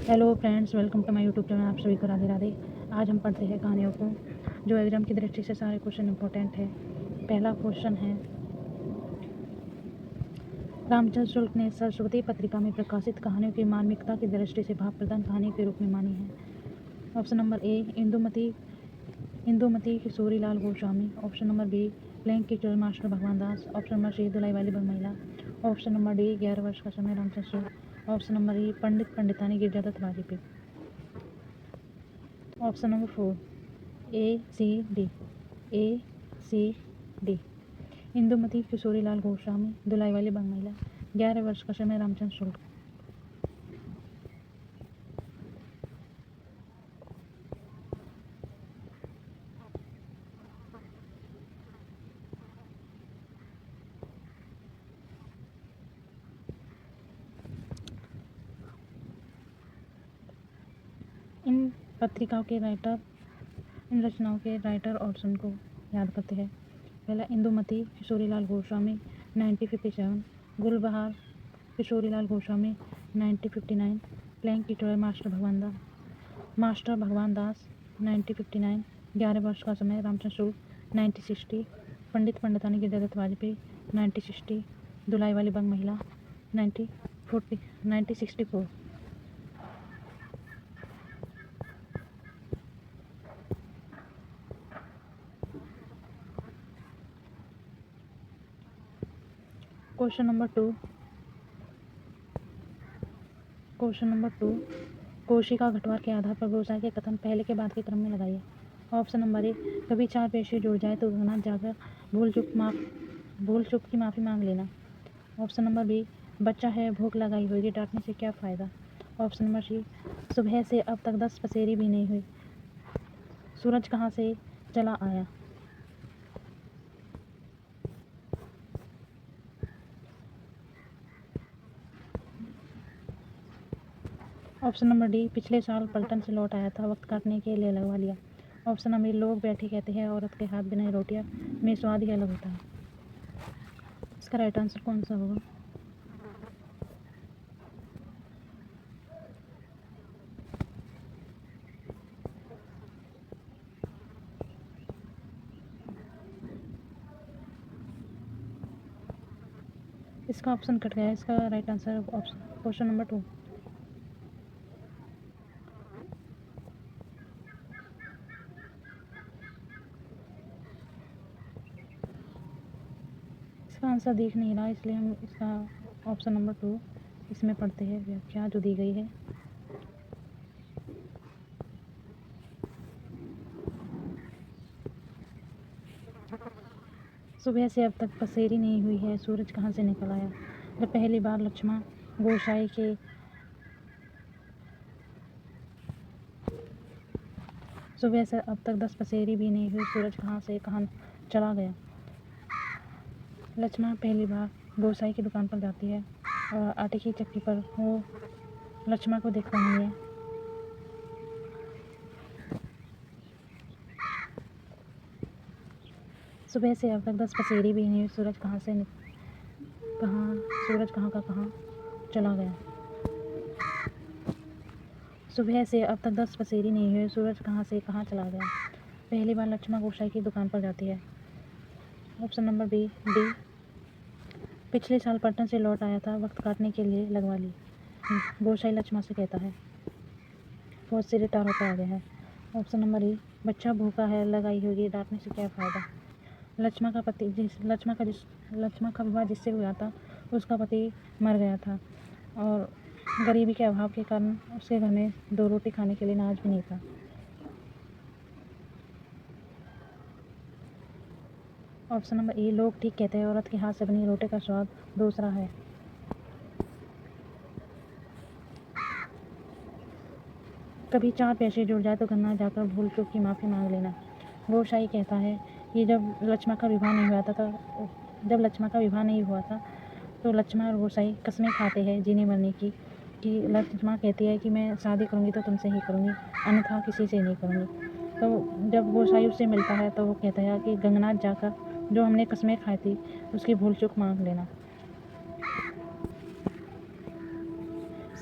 Hello friends, welcome to my YouTube channel. आप सभी को राधे राधे। आज हम पढ़ते हैं कहानियों को जो एग्जाम की दृष्टि से सारे क्वेश्चन इंपॉर्टेंट है। पहला क्वेश्चन है, रामचंद्र शुक्ल ने सरस्वती पत्रिका में प्रकाशित कहानियों की मार्मिकता की दृष्टि से भाव प्रधान कहानी के रूप में मानी है। Option number A Indumati Kishori Lal Goswami. Option number be playing teacher master भगवान दास। ऑप्शन नंबर सी दुलाई वाली बंग महिला। ऑप्शन नंबर डी 11 वर्ष का समय रामचंद्र शुक्ल। ऑप्शन नंबर ई पंडित पंडितानी गिरजादत्त वाजपेयी। ऑप्शन नंबर 4 ए सी डी। इंदुमती किशोरी लाल गोस्वामी, दुलाई वाली बंग महिला, 11 वर्ष का समय रामचंद्र शुक्ल। इन पत्रिकाओं के राइटर, इन रचनाओं के राइटर और सन को याद करते हैं। पहला, इंदुमती किशोरी लाल गोस्वामी 1957। गुलबहार Kishori Lal Goswami 1959। Playing teacher master भगवान दास 1959। 11 वर्ष का समय रामचंद्र शुक्ल 1960। पंडित पंडितानी गिरजादत्त वाजपेयी 1960। दुलाई वाली बंग महिला 1964। क्वेश्चन नंबर टू, कोशिका घटवार के आधार पर व्यवसाय के कथन पहले के बाद के क्रम में लगाइए। ऑप्शन नंबर ए, कभी चार पेशी जुड़ जाए तो गगनाथ जाकर भूल चूक की माफ़ी मांग लेना। ऑप्शन नंबर बी, बच्चा है भूख लगाई होगी डांटने से क्या फ़ायदा। ऑप्शन नंबर सी, सुबह से अब तक 10 पसेरी भी नहीं हुई, सूरज कहाँ से चला आया। ऑप्शन नंबर डी, पिछले साल पलटन से लौट आया था, वक्त काटने के लिए लगवा लिया। ऑप्शन नंबर, लोग बैठे कहते हैं औरत के हाथ बिना रोटियां में स्वाद ही अलग होता है। इसका राइट आंसर कौन सा होगा? इसका ऑप्शन कट गया। इसका राइट आंसर क्वेश्चन नंबर 2। इसका आंसर दिख नहीं रहा, इसलिए हम इसका ऑप्शन नंबर 2 इसमें पढ़ते हैं व्याख्या जो दी गई है। सुबह से अब तक पसेरी नहीं हुई है, सूरज कहाँ से निकल आया। जब पहली बार लक्ष्मण गोसाई के सुबह से अब तक 10 पसेरी भी नहीं हुई, सूरज कहाँ चला गया। लक्ष्मण पहली बार गोसाई की दुकान पर जाती है और आटे की चक्की पर वो लक्ष्मण को देख रही है। सुबह से अब तक 10 पसेरी भी नहीं हुई, सूरज कहाँ चला गया। सुबह से अब तक 10 पसेरी नहीं हुई, सूरज कहाँ चला गया। पहली बार लक्ष्मण गोसाई की दुकान पर जाती है। ऑप्शन नंबर डी, पिछले साल पलटन से लौट आया था, वक्त काटने के लिए लगवा ली। गोसाई लक्ष्मण से कहता है, बहुत से रिटायर होकर आ गया है। ऑप्शन नंबर ई, बच्चा भूखा है लगाई होगी डांटने से क्या फ़ायदा। लक्ष्मण का विवाह जिससे हुआ था उसका पति मर गया था और गरीबी के अभाव के कारण उसके घर में 2 रोटी खाने के लिए अनाज भी नहीं था। ऑप्शन नंबर ए, लोग ठीक कहते हैं औरत के हाथ से बनी रोटी का स्वाद दूसरा है। कभी 4 पैसे जुड़ जाए तो गन्ना जाकर भूल चूक की माफ़ी मांग लेना। गोसाई कहता है कि जब लक्ष्मण का विवाह नहीं हुआ था तो लक्ष्मण और गोसाई कस्में खाते हैं जीने मरने की, कि लक्ष्मण कहती है कि मैं शादी करूँगी तो तुमसे ही करूँगी, अन्यथा किसी से नहीं करूँगी। तो जब गोसाई उससे मिलता है तो वो कहता है कि गंगनाथ जाकर जो हमने कस्में खाई थी उसकी भूल चूक मांग लेना।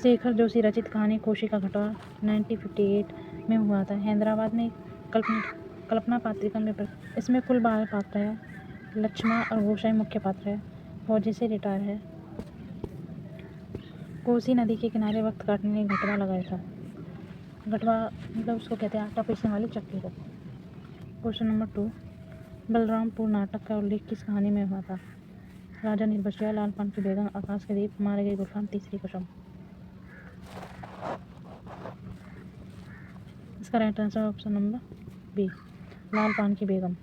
शेखर जोशी रचित कहानी कोशी का घटवा 1958 में हुआ था। हैदराबाद में कल्पना पात्रिका में इसमें कुल 12 पात्र है। लक्ष्मण और गोसाई मुख्य पात्र है। फौजी से रिटायर है। कोसी नदी के किनारे वक्त काटने ने घटवा लगाया था। घटवा मतलब उसको कहते हैं आटा पीसने वाली चक्की को। क्वेश्चन नंबर 2, बलरामपुर नाटक का उल्लेख किस कहानी में हुआ था? राजा निर्बसिया, लाल पान की बेगम, आकाश के दीप, मारे गए गुलाम, तीसरी कसम। इसका right answer option number B, Lal Paan ki बेगम।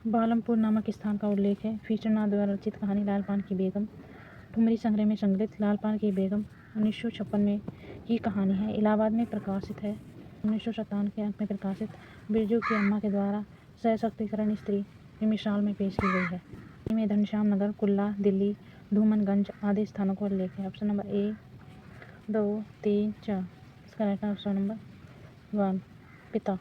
बालमपुर नामक स्थान का उल्लेख है। फीचरनाथ द्वारा रचित कहानी लाल पान की बेगम ठुमरी संग्रह में संकलित लाल पान की बेगम 1956 में की कहानी है। इलाहाबाद में प्रकाशित है। 1957 के अंक में प्रकाशित बिरजू की अम्मा के द्वारा सशक्तिकरण स्त्री की मिसाल में पेश की गई है। में घनश्याम नगर, कुल्ला, दिल्ली, धूमनगंज आदि स्थानों का उल्लेख है। ऑप्शन नंबर ए, 2, 3, 4। इसका राइट ऑप्शन नंबर 1, पिता।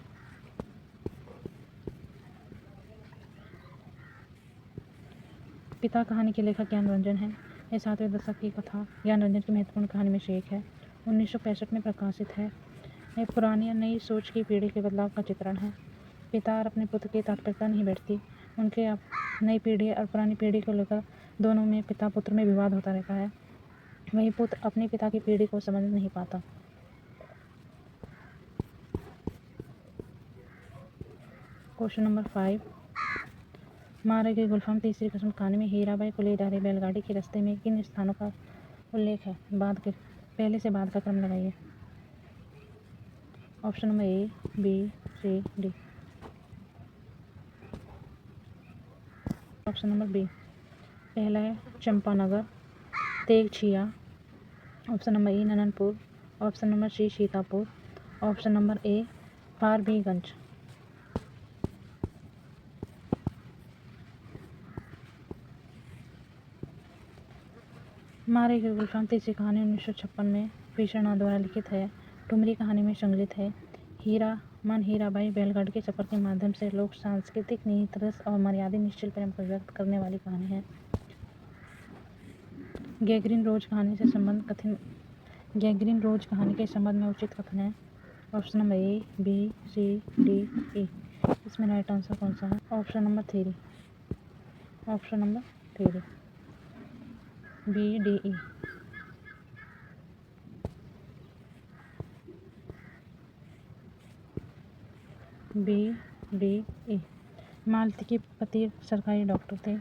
पिता कहानी के लेखक ज्ञान रंजन है। यह 7वें दशक की कथा ज्ञान रंजन की महत्वपूर्ण कहानी में से एक है। 1965 में प्रकाशित है। यह पुरानी और नई सोच की पीढ़ी के बदलाव का चित्रण है। पिता और अपने पुत्र की तत्परता नहीं बैठती। उनके नई पीढ़ी और पुरानी पीढ़ी को लेकर दोनों में पिता पुत्र में विवाद होता रहता है। वही पुत्र अपने पिता की पीढ़ी को समझ नहीं पाता। क्वेश्चन नंबर 5, मारे गए गुलफाम तीसरी कसम कहानी में हीराबाई को ले जा रही बैलगाड़ी के रास्ते में किन स्थानों का उल्लेख है? पहले से बाद का क्रम लगाइए। Option number A, B, C, D. Option number B, पहला है Champanagar, Tegachhiya. Option number E, Nananpur. Option number C, Sitapur. Option number A, Forbesganj. Mare Gaye गुलफाम तीसरी कहानी 1956 में फीचरनाथ द्वारा लिखित है। ठुमरी कहानी में संकलित है। हीराबाई बैलगाड़ी के सफर के माध्यम से लोक सांस्कृतिक निहित रस और मर्यादित निश्चल प्रेम को व्यक्त करने वाली कहानी है। गैंग्रीन रोज कहानी के संबंध में उचित कथन है। Option number A, B, C, D, E. इसमें राइट आंसर कौन सा है? Option number 3, option number 3, B, D, E. B, D, E. Malti के पति सरकारी डॉक्टर थे।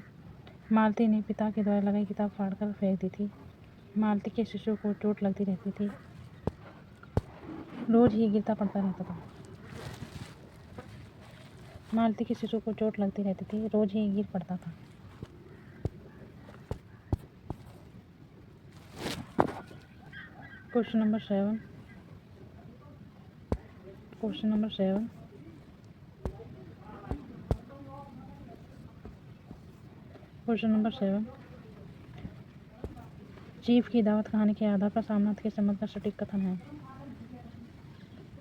मालती ने पिता के द्वारा लगाई किताब फाड़कर फेंक दी थी। मालती के शिशु को चोट लगती रहती थी। रोज ही गिरता पड़ता रहता था। मालती के शिशु को चोट लगती रहती थी, रोज ही गिर पड़ता था। Question number 7, question number 7, question number 7, chief की दावत कहानी के आधार पर सामनाथ के संबंध का सटीक कथन है।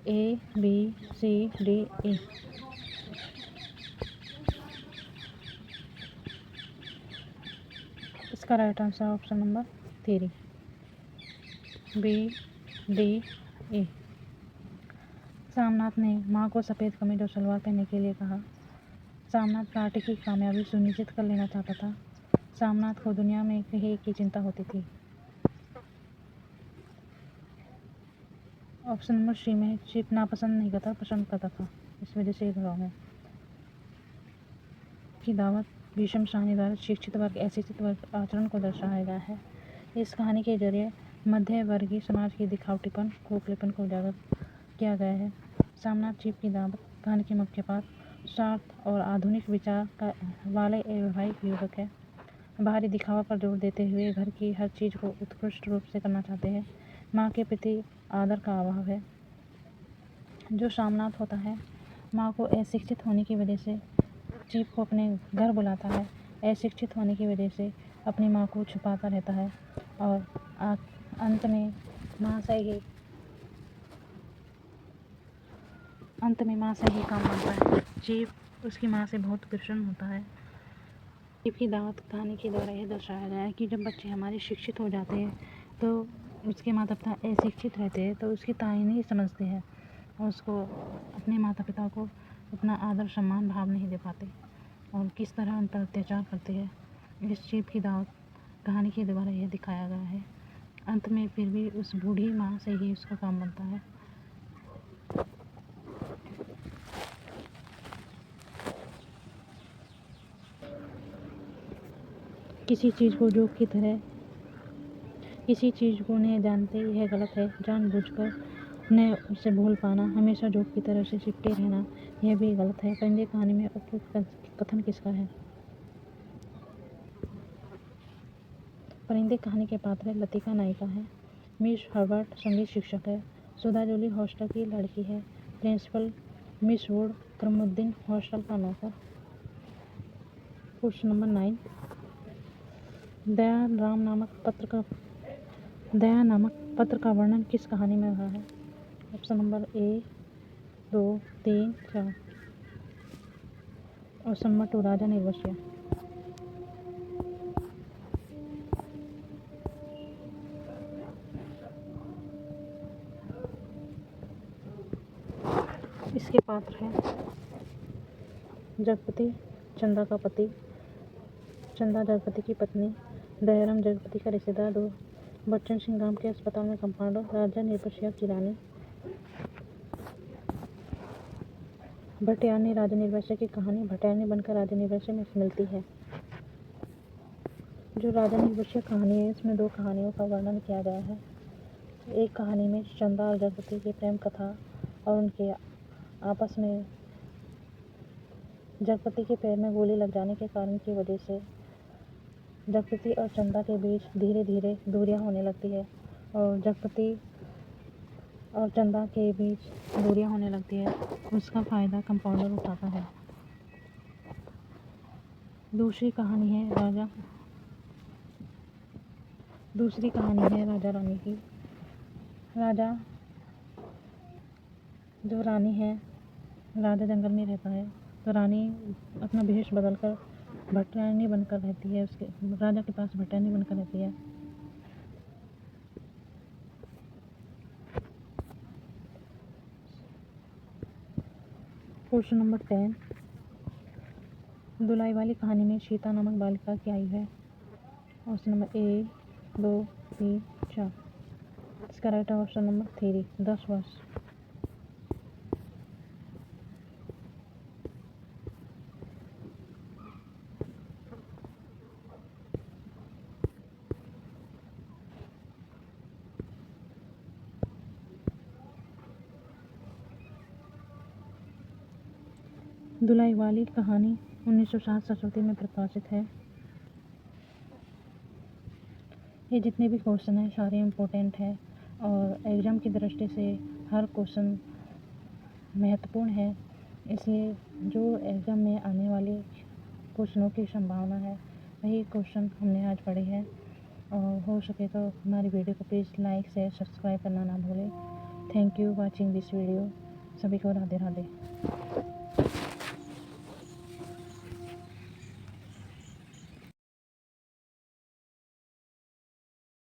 A, B, C, D, E. इसका right answer option number 3, B, D, E. Samnath ने माँ को सफ़ेद कमीज और सलवार पहनने के लिए कहा। सामनाथ पार्टी की कामयाबी सुनिश्चित कर लेना चाहता था। सामनाथ को दुनिया में एक की चिंता होती थी। ऑप्शन नंबर सी में चीफ नापसंद नहीं करता, पसंद करता था, इस वजह से रॉन्ग है। की दावत भीष्म शाहनी द्वारा शिक्षित वर्ग अशिक्षित वर्ग आचरण को दर्शाया गया है। इस कहानी के जरिए मध्य वर्गीय समाज की दिखावटीपन खोखलेपन को उजागर किया गया है। सामनाथ चीफ की दावत कहानी के मुख्य पात्र स्वार्थ और आधुनिक विचार का वाले वैवाहिक युवक है। बाहरी दिखावा पर जोर देते हुए घर की हर चीज़ को उत्कृष्ट रूप से करना चाहते हैं। माँ के प्रति आदर का अभाव है। जो सामनाथ होता है माँ को अशिक्षित होने की वजह से चीफ को अपने घर बुलाता है। अशिक्षित होने की वजह से अपनी माँ को छुपाता रहता है और अंत में माँ से ही काम बनता है। चीफ उसकी माँ से बहुत प्रसन्न होता है। की दावत कहानी के द्वारा यह दर्शाया गया है कि जब बच्चे हमारे शिक्षित हो जाते हैं तो उसके माता पिता अशिक्षित रहते हैं तो उसकी ताई नहीं समझते हैं और उसको अपने माता पिता को उतना आदर सम्मान भाव नहीं दे पाते और किस तरह उन पर अत्याचार करते हैं। इस चीप की दावत कहानी के द्वारा यह दिखाया गया है। अंत में फिर भी उस बूढ़ी माँ से ही उसका काम बनता है। किसी चीज़ को जोक की तरह किसी चीज़ को न जानते यह गलत है। जानबूझकर न उसे भूल पाना, हमेशा जोक की तरह से चिपटे रहना, यह भी गलत है। परिंदे कहानी में उपयुक्त कथन किसका है? परिंदे कहानी के पात्र लतिका नायिका है। मिस हर्बर्ट संगीत शिक्षक है। सुधा जोली हॉस्टल की लड़की है। Principal miss would Karamuddin hostel का नौकर। क्वेश्चन नंबर 9, दया नामक पत्र का वर्णन किस कहानी में हुआ है? ऑप्शन नंबर ए 2 3 4। ऑप्शन नंबर 2 राजा निर्वसिया। इसके पात्र हैं जगपति, चंदा का पति, चंदा जगपति की पत्नी, दयाराम जगपति का रिश्तेदार, 2 बच्चन सिंह गांव के अस्पताल में कंपाउंडर, राजा निर्वसिया की रानी। भटियारनी राजा निर्वसिया की कहानी भटियारनी बनकर राजा निर्वसिया में मिलती है। जो राजा निर्वसिया कहानी है इसमें 2 कहानियों का वर्णन किया गया है। एक कहानी में चंदा और जगपति की प्रेम कथा और उनके आपस में जगपति के पैर में गोली लग जाने के कारण की वजह से जगपति और चंदा के बीच धीरे धीरे दूरियां होने लगती है और जगपति और चंदा के बीच दूरियां होने लगती है। उसका फ़ायदा कंपाउंडर उठाता है। दूसरी कहानी है राजा रानी की। जो रानी है, राजा जंगल में रहता है तो रानी अपना भेष बदलकर भटियारनी बनकर रहती है। उसके राजा के पास भटियारनी बनकर रहती है। क्वेश्चन नंबर 10, दुलाई वाली कहानी में सीता नामक बालिका की आयु है? ऑप्शन नंबर ए 2 3 4। इसका राइट ऑप्शन नंबर 3 10 वर्ष। दुलाई वाली कहानी 1960 में प्रकाशित है। ये जितने भी क्वेश्चन हैं सारे इम्पोर्टेंट हैं और एग्ज़ाम की दृष्टि से हर क्वेश्चन महत्वपूर्ण है। इसलिए जो एग्ज़ाम में आने वाले क्वेश्चनों की संभावना है वही क्वेश्चन हमने आज पढ़े हैं। और हो सके तो हमारी वीडियो को प्लीज़ लाइक शेयर सब्सक्राइब करना ना भूलें। Thank you watching this video. सभी को राधे राधे।